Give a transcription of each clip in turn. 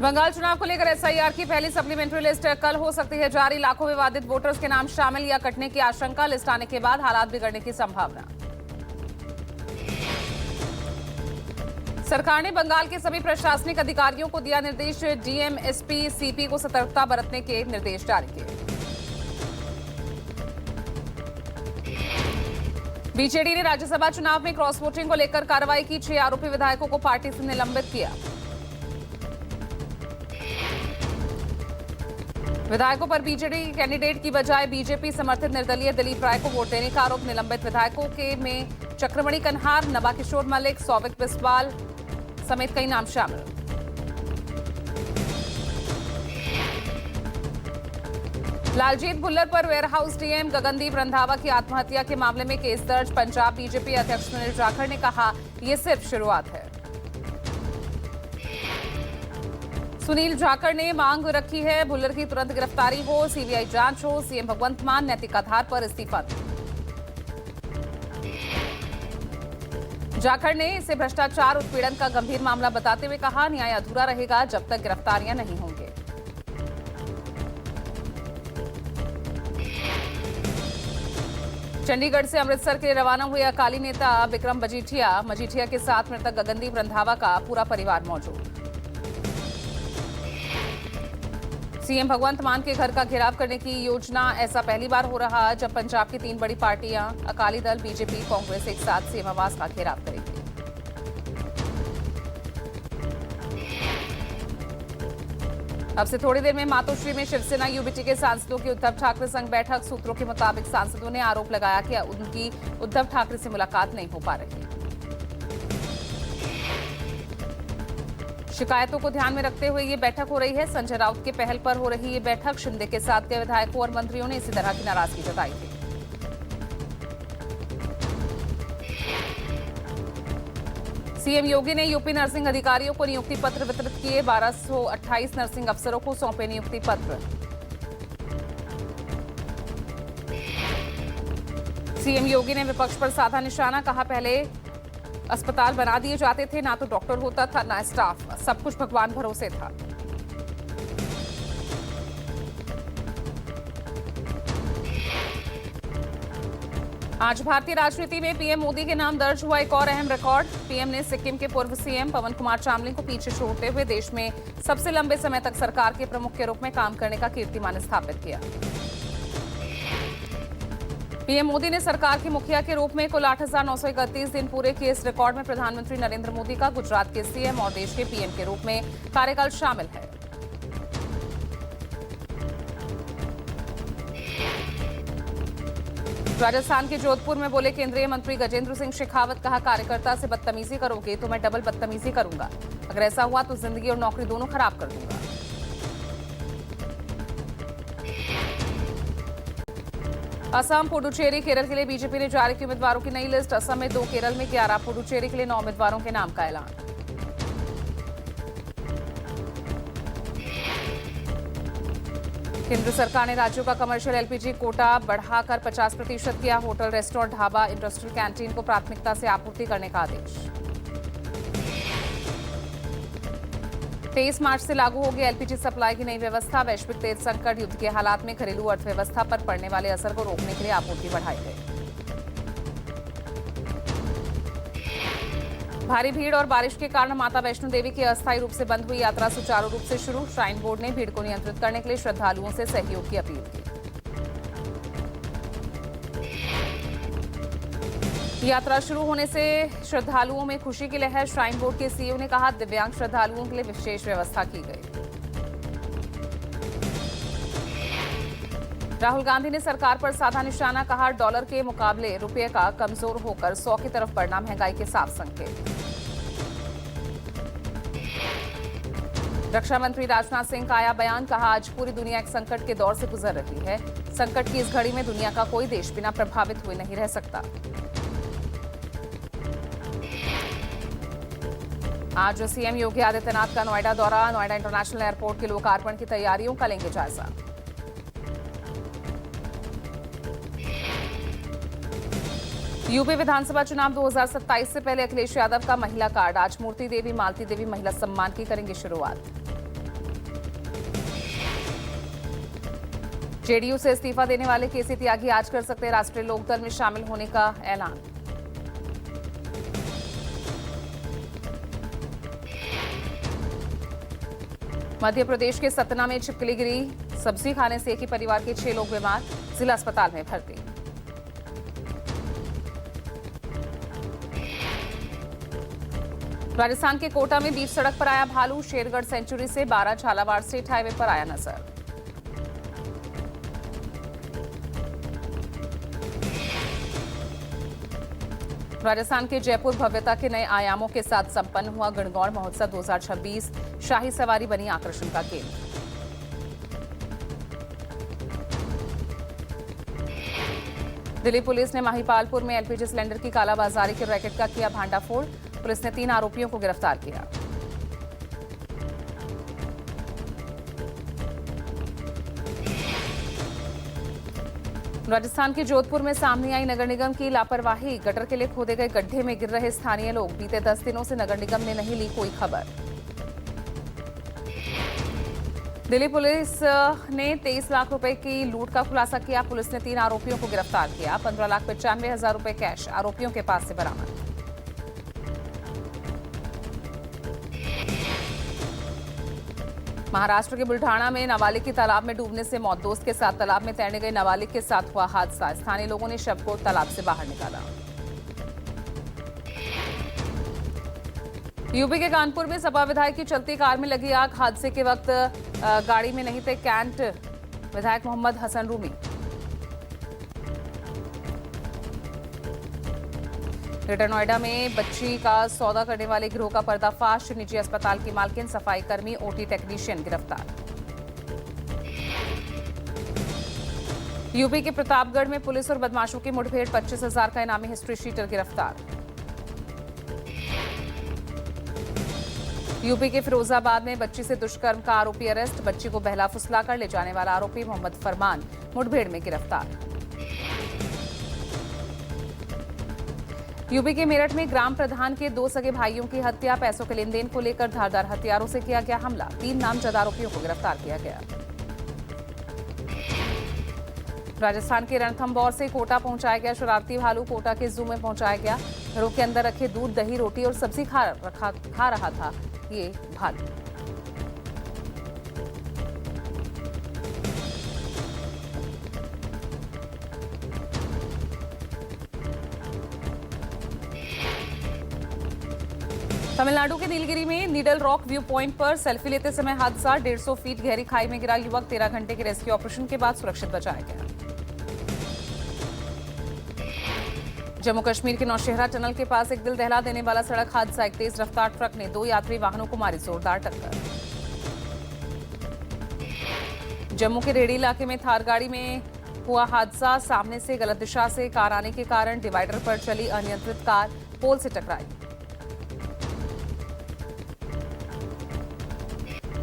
बंगाल चुनाव को लेकर एसआईआर की पहली सप्लीमेंट्री लिस्ट कल हो सकती है जारी। लाखों विवादित वोटर्स के नाम शामिल या कटने की आशंका। लिस्ट आने के बाद हालात बिगड़ने की संभावना। सरकार ने बंगाल के सभी प्रशासनिक अधिकारियों को दिया निर्देश। डीएम, एसपी, सीपी को सतर्कता बरतने के निर्देश जारी किए। बीजेडी ने राज्यसभा चुनाव में क्रॉस वोटिंग को लेकर कार्रवाई की। 6 आरोपी विधायकों को पार्टी से निलंबित किया। विधायकों पर बीजेडी कैंडिडेट की बजाय बीजेपी समर्थित निर्दलीय दिलीप राय को वोट देने का आरोप। निलंबित विधायकों के में चक्रमणि कन्हार, नबा किशोर मलिक, सौविक बिस्वाल समेत कई नाम शामिल। लालजीत भुल्लर पर वेयरहाउस डीएम गगनदीप रंधावा की आत्महत्या के मामले में केस दर्ज। पंजाब बीजेपी अध्यक्ष सुनील जाखड़ ने कहा, यह सिर्फ शुरुआत है। सुनील जाखड़ ने मांग रखी है भुल्लर की तुरंत गिरफ्तारी हो, सीबीआई जांच हो, सीएम भगवंत मान नैतिक आधार पर इस्तीफा दें। जाखड़ ने इसे भ्रष्टाचार उत्पीड़न का गंभीर मामला बताते हुए कहा, न्याय अधूरा रहेगा जब तक गिरफ्तारियां नहीं होंगी। चंडीगढ़ से अमृतसर के लिए रवाना हुए अकाली नेता बिक्रम मजीठिया के साथ मृतक गगनदीप रंधावा का पूरा परिवार मौजूद। सीएम भगवंत मान के घर का घेराव करने की योजना। ऐसा पहली बार हो रहा जब पंजाब की 3 बड़ी पार्टियां अकाली दल, बीजेपी, कांग्रेस एक साथ सीएम आवास का घेराव करेंगी। अब से थोड़ी देर में मातोश्री में शिवसेना यूबीटी के सांसदों की उद्धव ठाकरे संग बैठक। सूत्रों के मुताबिक सांसदों ने आरोप लगाया कि उनकी उद्धव ठाकरे से मुलाकात नहीं हो पा रही। शिकायतों को ध्यान में रखते हुए ये बैठक हो रही है। संजय राउत के पहल पर हो रही ये बैठक। शिंदे के साथ के विधायकों और मंत्रियों ने इसी तरह की नाराजगी जताई थी। सीएम योगी ने यूपी नर्सिंग अधिकारियों को नियुक्ति पत्र वितरित किए। 1228 नर्सिंग अफसरों को सौंपे नियुक्ति पत्र। सीएम योगी ने विपक्ष पर साधा निशाना। कहा, पहले अस्पताल बना दिए जाते थे, ना तो डॉक्टर होता था ना स्टाफ, सब कुछ भगवान भरोसे था। आज भारतीय राजनीति में पीएम मोदी के नाम दर्ज हुआ एक और अहम रिकॉर्ड। पीएम ने सिक्किम के पूर्व सीएम पवन कुमार चामलिंग को पीछे छोड़ते हुए देश में सबसे लंबे समय तक सरकार के प्रमुख के रूप में काम करने का कीर्तिमान स्थापित किया। पीएम मोदी ने सरकार के मुखिया के रूप में कुल 8,931 दिन पूरे किए। इस रिकॉर्ड में प्रधानमंत्री नरेंद्र मोदी का गुजरात के सीएम और देश के पीएम के रूप में कार्यकाल शामिल है। राजस्थान के जोधपुर में बोले केंद्रीय मंत्री गजेंद्र सिंह शेखावत। कहा, कार्यकर्ता से बदतमीजी करोगे तो मैं डबल बदतमीजी करूंगा। अगर ऐसा हुआ तो जिंदगी और नौकरी दोनों खराब कर दूंगा। असम, पुडुचेरी, केरल के लिए बीजेपी ने जारी की उम्मीदवारों की नई लिस्ट। असम में 2, केरल में 11, पुडुचेरी के लिए 9 उम्मीदवारों के नाम का ऐलान। केंद्र सरकार ने राज्यों का कमर्शियल एलपीजी कोटा बढ़ाकर 50% किया। Hotel, restaurant, dhaba, industrial canteen को प्राथमिकता से आपूर्ति करने का आदेश। 23 मार्च से लागू होगी एलपीजी सप्लाई की नई व्यवस्था। वैश्विक तेल संकट, युद्ध के हालात में घरेलू अर्थव्यवस्था पर पड़ने वाले असर को रोकने के लिए आपूर्ति बढ़ाई गई। भारी भीड़ और बारिश के कारण माता वैष्णो देवी की अस्थायी रूप से बंद हुई यात्रा सुचारू रूप से शुरू। श्राइन बोर्ड ने भीड़ को नियंत्रित करने के लिए श्रद्धालुओं से सहयोग की अपील की। यात्रा शुरू होने से श्रद्धालुओं में खुशी की लहर। श्राइन बोर्ड के सीईओ ने कहा, दिव्यांग श्रद्धालुओं के लिए विशेष व्यवस्था की गई। राहुल गांधी ने सरकार पर साधा निशाना। कहा, डॉलर के मुकाबले रुपये का कमजोर होकर 100 की तरफ बढ़ना महंगाई के साफ संकेत। रक्षा मंत्री राजनाथ सिंह का आया बयान। कहा, आज पूरी दुनिया एक संकट के दौर से गुजर रही है। संकट की इस घड़ी में दुनिया का कोई देश बिना प्रभावित हुए नहीं रह सकता। आज सीएम योगी आदित्यनाथ का नोएडा दौरा। नोएडा इंटरनेशनल एयरपोर्ट के लोकार्पण की तैयारियों का लेंगे जायजा। यूपी विधानसभा चुनाव 2027 से पहले अखिलेश यादव का महिला कार्ड। आज मूर्ति देवी, मालती देवी महिला सम्मान की करेंगे शुरुआत। जेडीयू से इस्तीफा देने वाले केसी त्यागी आज कर सकते हैं राष्ट्रीय लोकदल में शामिल होने का ऐलान। मध्य प्रदेश के सतना में छिपकली गिरी, सब्जी खाने से एक ही परिवार के 6 लोग बीमार, जिला अस्पताल में भर्ती। राजस्थान के कोटा में बीच सड़क पर आया भालू, शेरगढ़ सेंचुरी से 12 झालावाड़ स्टेट हाईवे पर आया नजर। राजस्थान के जयपुर भव्यता के नए आयामों के साथ संपन्न हुआ गणगौर महोत्सव 2026, शाही सवारी बनी आकर्षण का केंद्र। दिल्ली पुलिस ने महिपालपुर में एलपीजी सिलेंडर की कालाबाजारी के रैकेट का किया भांडाफोड़, पुलिस ने 3 आरोपियों को गिरफ्तार किया। राजस्थान के जोधपुर में सामने आई नगर निगम की लापरवाही, गटर के लिए खोदे गए गड्ढे में गिर रहे स्थानीय लोग, बीते 10 दिनों से नगर निगम ने नहीं ली कोई खबर। दिल्ली पुलिस ने 23 लाख रुपए की लूट का खुलासा किया, पुलिस ने 3 आरोपियों को गिरफ्तार किया, 15,95,000 रुपए कैश आरोपियों के पास से बरामद। महाराष्ट्र के बुल्ढाना में नाबालिग की तालाब में डूबने से मौत, दोस्त के साथ तालाब में तैरने गए नाबालिग के साथ हुआ हादसा, स्थानीय लोगों ने शव को तालाब से बाहर निकाला। यूपी के कानपुर में सपा विधायक की चलती कार में लगी आग, हादसे के वक्त गाड़ी में नहीं थे कैंट विधायक मोहम्मद हसन रूमी। ग्रेटर नोएडा में बच्ची का सौदा करने वाले गिरोह का पर्दाफाश, निजी अस्पताल की मालकिन, सफाई कर्मी, ओटी टेक्नीशियन गिरफ्तार। यूपी के प्रतापगढ़ में पुलिस और बदमाशों की मुठभेड़, 25,000 का इनामी हिस्ट्री शीटर गिरफ्तार। यूपी के फिरोजाबाद में बच्ची से दुष्कर्म का आरोपी अरेस्ट, बच्ची को बहला फुसला कर ले जाने वाला आरोपी मोहम्मद फरमान मुठभेड़ में गिरफ्तार। यूपी के मेरठ में ग्राम प्रधान के 2 सगे भाइयों की हत्या, पैसों के लेन देन को लेकर धारदार हथियारों से किया गया हमला, 3 नामजद आरोपियों को गिरफ्तार किया गया। राजस्थान के रणथंभौर से कोटा पहुंचाया गया शरारती भालू, कोटा के जू में पहुंचाया गया, घरों के अंदर रखे दूध, दही, रोटी और सब्जी खा रहा था ये भालू। तमिलनाडु के नीलगिरी में नीडल रॉक व्यू पॉइंट पर सेल्फी लेते समय हादसा, 150 फीट गहरी खाई में गिरा युवक, 13 घंटे के रेस्क्यू ऑपरेशन के बाद सुरक्षित बचाया गया। जम्मू कश्मीर के नौशहरा टनल के पास एक दिल दहला देने वाला सड़क हादसा, एक तेज रफ्तार ट्रक ने 2 यात्री वाहनों को मारी जोरदार टक्कर। जम्मू के रेडी इलाके में थार गाड़ी में हुआ हादसा, सामने से गलत दिशा से कार आने के कारण डिवाइडर पर चली अनियंत्रित कार पोल से टकराई।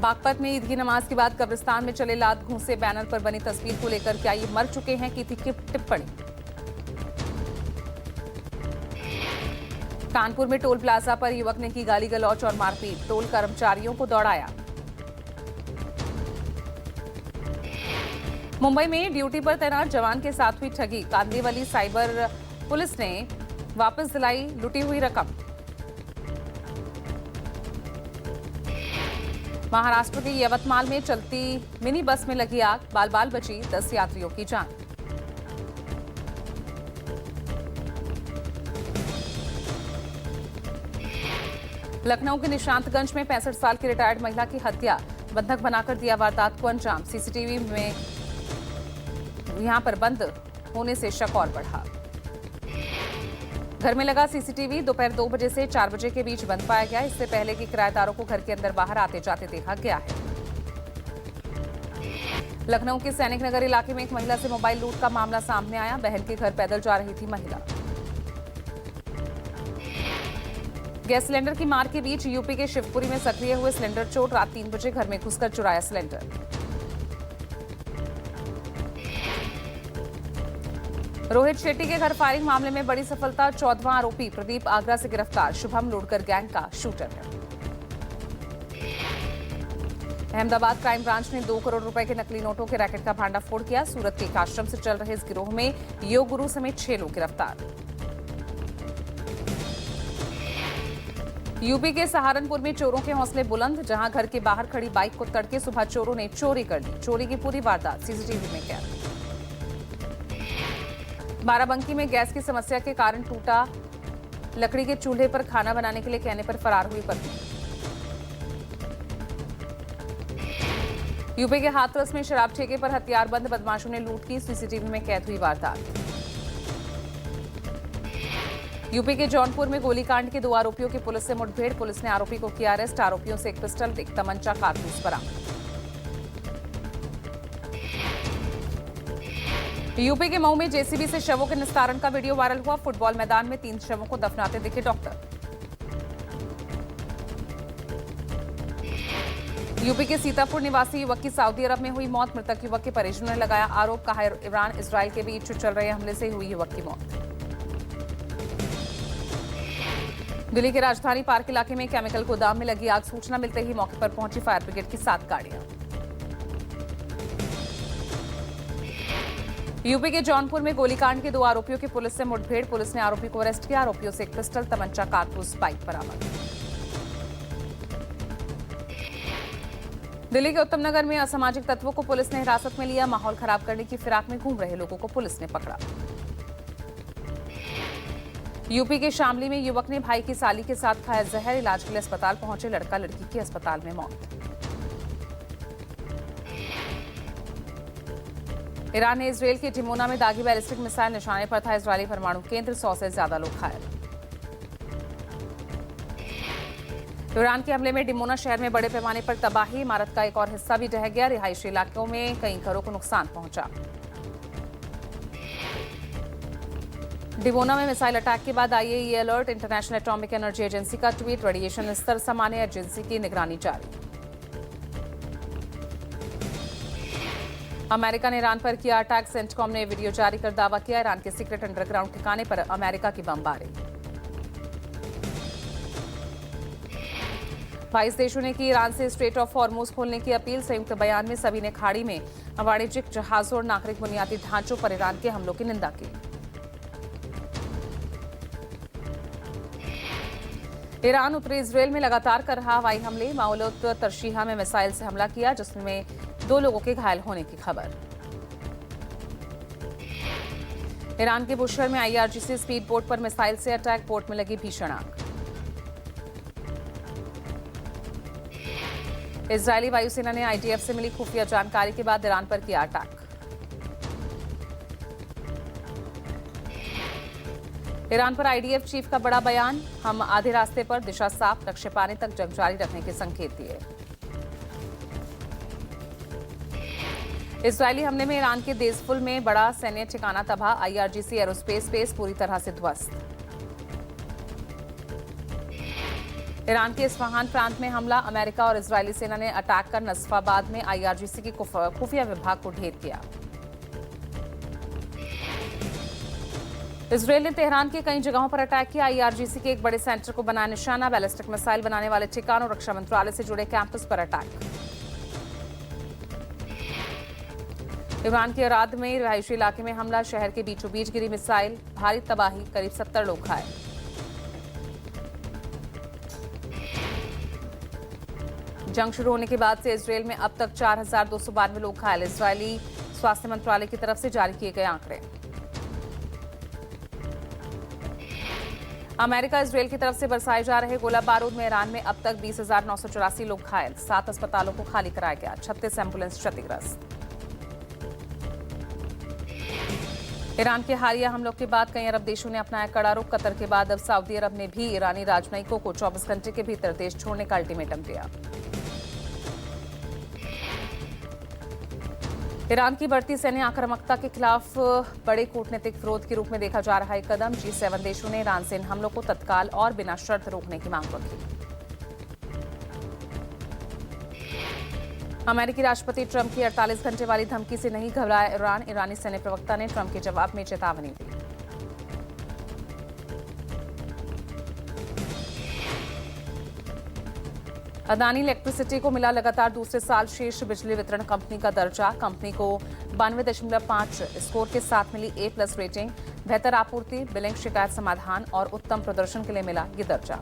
बागपत में ईद की नमाज के बाद कब्रिस्तान में चले लात घूंसे, बैनर पर बनी तस्वीर को लेकर क्या ये मर चुके हैं की थी टिप्पणी। कानपुर में टोल प्लाजा पर युवक ने की गाली गलौच और मारपीट, टोल कर्मचारियों को दौड़ाया। मुंबई में ड्यूटी पर तैनात जवान के साथ हुई ठगी, कांदिवली साइबर पुलिस ने वापस दिलाई लुटी हुई रकम। महाराष्ट्र के यवतमाल में चलती मिनी बस में लगी आग, बाल बाल बची 10 यात्रियों की जान। लखनऊ के निशांतगंज में 65 साल की रिटायर्ड महिला की हत्या, बंधक बनाकर दिया वारदात को अंजाम, सीसीटीवी में यहां पर बंद होने से शक और बढ़ा। घर में लगा सीसीटीवी दोपहर 2 बजे से 4 बजे के बीच बंद पाया गया, इससे पहले कि किराएदारों को घर के अंदर बाहर आते जाते देखा गया है। लखनऊ के सैनिक नगर इलाके में एक महिला से मोबाइल लूट का मामला सामने आया, बहन के घर पैदल जा रही थी महिला। गैस सिलेंडर की मार के बीच यूपी के शिवपुरी में सक्रिय हुए सिलेंडर चोर, रात 3 बजे घर में घुसकर चुराया सिलेंडर। रोहित शेट्टी के घर फायरिंग मामले में बड़ी सफलता, 14वां आरोपी प्रदीप आगरा से गिरफ्तार, शुभम लूटकर गैंग का शूटर है। अहमदाबाद क्राइम ब्रांच ने 2 करोड़ रुपए के नकली नोटों के रैकेट का भांडाफोड़ किया। सूरत के एक आश्रम से चल रहे इस गिरोह में योग गुरु समेत 6 लोग गिरफ्तार। यूपी के सहारनपुर में चोरों के हौसले बुलंद, जहां घर के बाहर खड़ी बाइक को तड़के सुबह चोरों ने चोरी कर ली। चोरी की पूरी वारदात सीसीटीवी में कैद। बाराबंकी में गैस की समस्या के कारण टूटा लकड़ी के चूल्हे पर खाना बनाने के लिए कहने पर फरार हुई पत्नी। यूपी के हाथरस में शराब ठेके पर हथियारबंद बदमाशों ने लूट की। सीसीटीवी में कैद हुई वारदात। यूपी के जौनपुर में गोलीकांड के 2 आरोपियों की पुलिस से मुठभेड़। पुलिस ने आरोपी को किया अरेस्ट। आरोपियों से एक पिस्टल, एक तमंचा, कारतूस बरामद। यूपी के मऊ में जेसीबी से शवों के निस्तारण का वीडियो वायरल हुआ। फुटबॉल मैदान में 3 शवों को दफनाते दिखे डॉक्टर। यूपी के सीतापुर निवासी युवक की सऊदी अरब में हुई मौत। मृतक युवक के परिजनों ने लगाया आरोप, कहा ईरान इसराइल के बीच चल रहे हमले से हुई युवक की मौत। दिल्ली के राजधानी पार्क इलाके में केमिकल गोदाम में लगी आग। सूचना मिलते ही मौके पर पहुंची फायर ब्रिगेड की 7 गाड़ियां। यूपी के जौनपुर में गोलीकांड के 2 आरोपियों की पुलिस से मुठभेड़। पुलिस ने आरोपी को अरेस्ट किया। आरोपियों से एक पिस्टल, तमंचा, कारतूस, बाइक बरामद। दिल्ली के उत्तम नगर में असामाजिक तत्वों को पुलिस ने हिरासत में लिया। माहौल खराब करने की फिराक में घूम रहे लोगों को पुलिस ने पकड़ा। यूपी के शामली में युवक ने भाई की साली के साथ खाया जहर। इलाज के लिए अस्पताल पहुंचे लड़का, लड़की की अस्पताल में मौत। ईरान ने इजरायल के डिमोना में दागी बैलिस्टिक मिसाइल। निशाने पर था इजरायली परमाणु केंद्र। 100 से ज्यादा लोग घायल। ईरान के हमले में डिमोना शहर में बड़े पैमाने पर तबाही। इमारत का एक और हिस्सा भी ढह गया। रिहायशी इलाकों में कई घरों को नुकसान पहुंचा। डिमोना में मिसाइल अटैक के बाद IAEA alert. International atomic energy agency का ट्वीट, रेडिएशन स्तर सामान्य, एजेंसी की निगरानी जारी। अमेरिका ने ईरान पर किया अटैक। सेंटकॉम ने वीडियो जारी कर दावा किया, ईरान के सीक्रेट अंडरग्राउंड ठिकाने पर अमेरिका की बमबारी। 22 देशों ने की ईरान से स्ट्रेट ऑफ हॉर्मुज खोलने की अपील। संयुक्त बयान में सभी ने खाड़ी में वाणिज्यिक जहाजों और नागरिक बुनियादी ढांचों पर ईरान के हमलों की निंदा की। ईरान उत्तरी इजरायल में लगातार कर रहा हवाई हमले। माउलोत तरशीहा में मिसाइल से हमला किया, जिसमें 2 लोगों के घायल होने की खबर। ईरान के बुशहर में आईआरजीसी स्पीड बोट पर मिसाइल से अटैक। बोट में लगी भीषण आग। इजरायली वायुसेना ने आईडीएफ से मिली खुफिया जानकारी के बाद ईरान पर किया अटैक। ईरान पर आईडीएफ चीफ का बड़ा बयान, हम आधे रास्ते पर, दिशा साफ, लक्ष्य पाने तक जंग जारी रखने के संकेत दिए। इजरायली हमले में ईरान के देसफुल में बड़ा सैन्य ठिकाना तबाह। आईआरजीसी एरोस्पेस बेस पूरी तरह से ध्वस्त। ईरान के इस्फहान प्रांत में हमला। अमेरिका और इजरायली सेना ने अटैक कर नसफाबाद में आईआरजीसी के खुफिया विभाग को ढेर किया। इजरायल ने तेहरान के कई जगहों पर अटैक किया। आईआरजीसी के एक बड़े सेंटर को बनाया निशाना। बैलिस्टिक मिसाइल बनाने वाले ठिकानों, रक्षा मंत्रालय से जुड़े कैंपस पर अटैक। ईरान के अराद में रिहायशी इलाके में हमला। शहर के बीचों बीच गिरी मिसाइल, भारी तबाही, करीब 70 लोग घायल। जंग शुरू होने के बाद से इजरायल में अब तक 4,292 लोग घायल। इजरायली स्वास्थ्य मंत्रालय की तरफ से जारी किए गए आंकड़े। अमेरिका इजरायल की तरफ से बरसाए जा रहे गोला बारूद में ईरान में अब तक 20,984 लोग घायल। 7 अस्पतालों को खाली कराया गया। 36 एम्बुलेंस क्षतिग्रस्त। ईरान के हालिया हमलों के बाद कई अरब देशों ने अपनाया कड़ा रुख। कतर के बाद अब सऊदी अरब ने भी ईरानी राजनयिकों को 24 घंटे के भीतर देश छोड़ने का अल्टीमेटम दिया। ईरान की बढ़ती सैन्य आक्रामकता के खिलाफ बड़े कूटनीतिक विरोध के रूप में देखा जा रहा है कदम। G7 देशों ने ईरान से इन हमलों को तत्काल और बिना शर्त रोकने की मांग रखी। अमेरिकी राष्ट्रपति ट्रंप की 48 घंटे वाली धमकी से नहीं घबराया ईरान। ईरानी सैन्य प्रवक्ता ने ट्रंप के जवाब में चेतावनी दी। अदानी इलेक्ट्रिसिटी को मिला लगातार दूसरे साल शीर्ष बिजली वितरण कंपनी का दर्जा। कंपनी को 92.5 स्कोर के साथ मिली A+ रेटिंग। बेहतर आपूर्ति, बिलिंग, शिकायत समाधान और उत्तम प्रदर्शन के लिए मिला ये दर्जा।